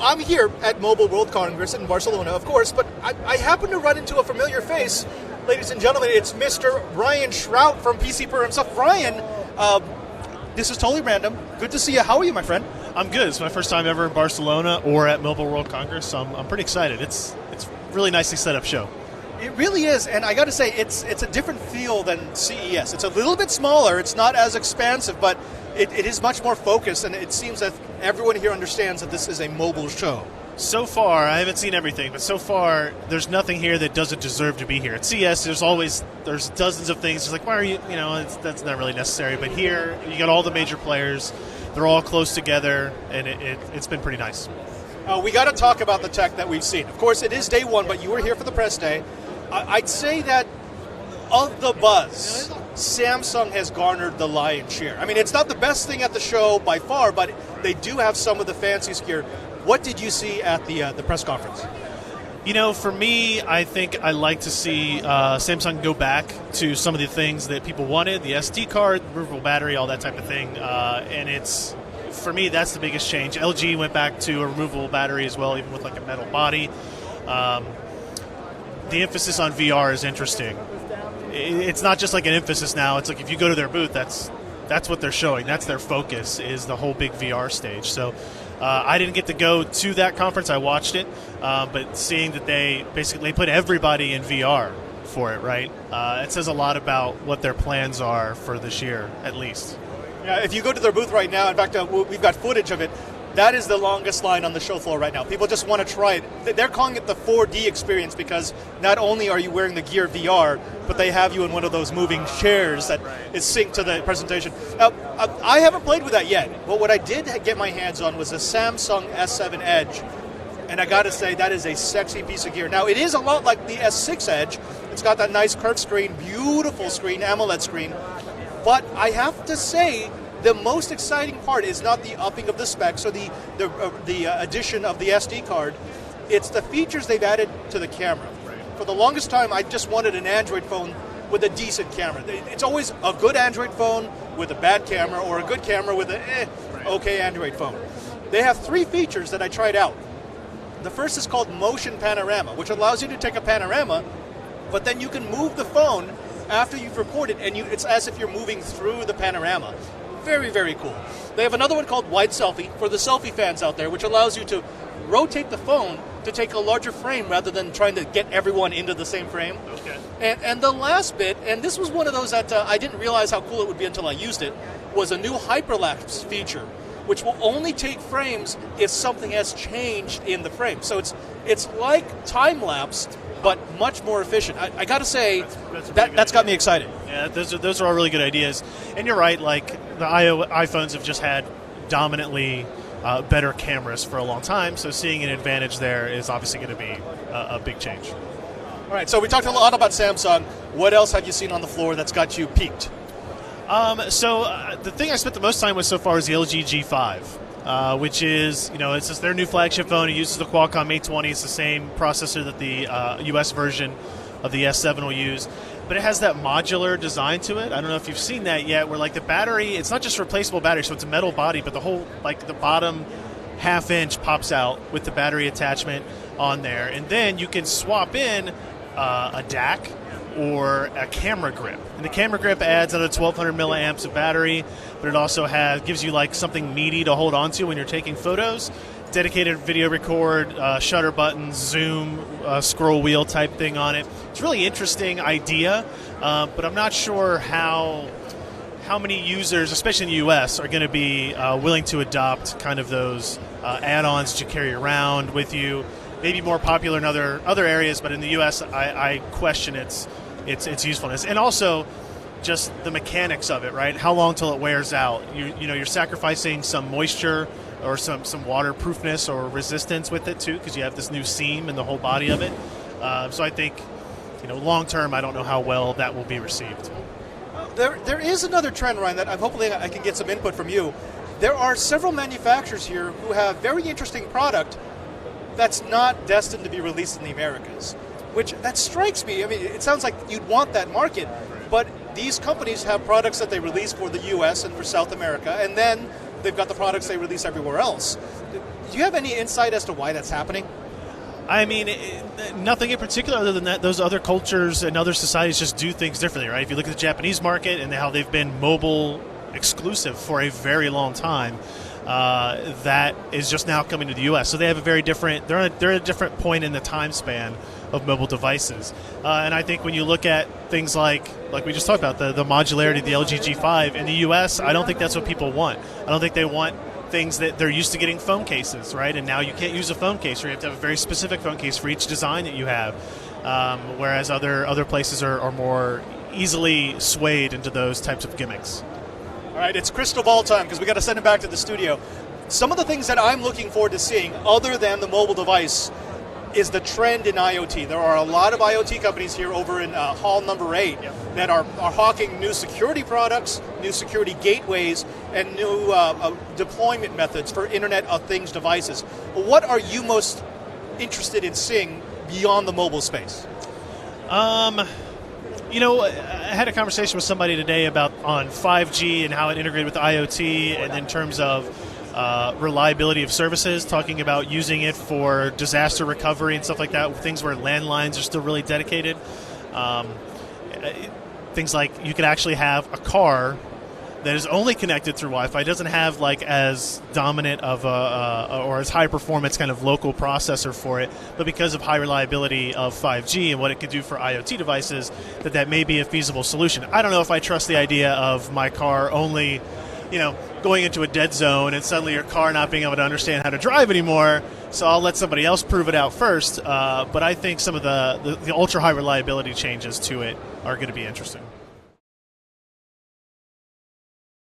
I'm here at Mobile World Congress in Barcelona, of course, but I happen to run into a familiar face. Ladies and gentlemen, it's Mr. Ryan Shrout from PC Per himself. Ryan, this is totally random. Good to see you. How are you, my friend? I'm good. It's my first time ever in Barcelona or at Mobile World Congress, so I'm pretty excited. It's a really nicely set up show. It really is, and I got to say, it's a different feel than CES. It's a little bit smaller. It's not as expansive, but it is much more focused, and it seems that everyone here understands that this is a mobile show. So far, I haven't seen everything, but so far, there's nothing here that doesn't deserve to be here. At CES, there's dozens of things. It's like, why are you, that's not really necessary. But here, you got all the major players. They're all close together, and it's been pretty nice. We got to talk about the tech that we've seen. Of course, it is day one, but you were here for the press day. I'd say that of the buzz, Samsung has garnered the lion's share. I mean, it's not the best thing at the show by far, but they do have some of the fanciest gear. What did you see at the press conference? For me, I think I like to see Samsung go back to some of the things that people wanted, the SD card, removable battery, all that type of thing. And for me, that's the biggest change. LG went back to a removable battery as well, even with like a metal body. The emphasis on VR is interesting. It's not just like an emphasis now. It's like if you go to their booth, that's what they're showing. That's their focus, is the whole big VR stage. So I didn't get to go to that conference. I watched it, but seeing that they basically put everybody in VR for it, right? It says a lot about what their plans are for this year, at least. Yeah, if you go to their booth right now, in fact, we've got footage of it. That is the longest line on the show floor right now. People just want to try it. They're calling it the 4D experience because not only are you wearing the Gear VR, but they have you in one of those moving chairs that is synced to the presentation. Now, I haven't played with that yet, but what I did get my hands on was a Samsung S7 Edge, and I got to say, that is a sexy piece of gear. Now, it is a lot like the S6 Edge. It's got that nice curved screen, beautiful screen, AMOLED screen, but I have to say, the most exciting part is not the upping of the specs or the addition of the SD card. It's the features they've added to the camera. Right. For the longest time, I just wanted an Android phone with a decent camera. It's always a good Android phone with a bad camera or a good camera with a okay Android phone. They have three features that I tried out. The first is called Motion Panorama, which allows you to take a panorama, but then you can move the phone after you've recorded, and it's as if you're moving through the panorama. Very, very cool. They have another one called Wide Selfie for the selfie fans out there, which allows you to rotate the phone to take a larger frame rather than trying to get everyone into the same frame. Okay. And the last bit, and this was one of those that I didn't realize how cool it would be until I used it, was a new hyperlapse feature, which will only take frames if something has changed in the frame. So it's like time-lapse, but much more efficient. I got to say, that's got me excited. Yeah, those are all really good ideas. And you're right, like the iPhones have just had dominantly better cameras for a long time, so seeing an advantage there is obviously going to be a big change. All right, so we talked a lot about Samsung. What else have you seen on the floor that's got you peaked? The thing I spent the most time with so far is the LG G5. Which is, it's just their new flagship phone. It uses the Qualcomm A20. It's the same processor that the US version of the S7 will use. But it has that modular design to it. I don't know if you've seen that yet, where like the battery, it's not just a replaceable battery, so it's a metal body, but the whole, like the bottom half inch pops out with the battery attachment on there. And then you can swap in a DAC or a camera grip. And the camera grip adds another 1,200 milliamps of battery, but it also gives you like something meaty to hold on to when you're taking photos. Dedicated video record, shutter button, zoom, scroll wheel type thing on it. It's a really interesting idea, but I'm not sure how many users, especially in the US, are going to be willing to adopt kind of those add-ons to carry around with you. Maybe more popular in other areas, but in the US, I question its usefulness. And also, just the mechanics of it, right? How long till it wears out? You're sacrificing some moisture or some waterproofness or resistance with it too, because you have this new seam in the whole body of it. So I think, long term, I don't know how well that will be received. There is another trend, Ryan, that hopefully I can get some input from you. There are several manufacturers here who have very interesting product that's not destined to be released in the Americas, which that strikes me. I mean, it sounds like you'd want that market, but these companies have products that they release for the US and for South America, and then they've got the products they release everywhere else. Do you have any insight as to why that's happening? I mean, nothing in particular other than that those other cultures and other societies just do things differently, right? If you look at the Japanese market and how they've been mobile exclusive for a very long time, that is just now coming to the U.S. So they have a very different, they're at a different point in the time span of mobile devices. And I think when you look at things like we just talked about, the modularity of the LG G5 in the U.S., I don't think that's what people want. I don't think they want things that they're used to getting phone cases, right? And now you can't use a phone case, or you have to have a very specific phone case for each design that you have, whereas other places are more easily swayed into those types of gimmicks. All right, it's crystal ball time because we got to send it back to the studio. Some of the things that I'm looking forward to seeing, other than the mobile device, is the trend in IoT. There are a lot of IoT companies here over in hall number 8 that are hawking new security products, new security gateways, and new deployment methods for Internet of Things devices. What are you most interested in seeing beyond the mobile space? You know, I had a conversation with somebody today on 5G and how it integrated with IoT, and in terms of reliability of services, talking about using it for disaster recovery and stuff like that, things where landlines are still really dedicated. Things like you could actually have a car that is only connected through Wi-Fi, doesn't have like as dominant of or as high performance kind of local processor for it, but because of high reliability of 5G and what it could do for IoT devices, that may be a feasible solution. I don't know if I trust the idea of my car only, going into a dead zone and suddenly your car not being able to understand how to drive anymore, so I'll let somebody else prove it out first. But I think some of the ultra high reliability changes to it are going to be interesting.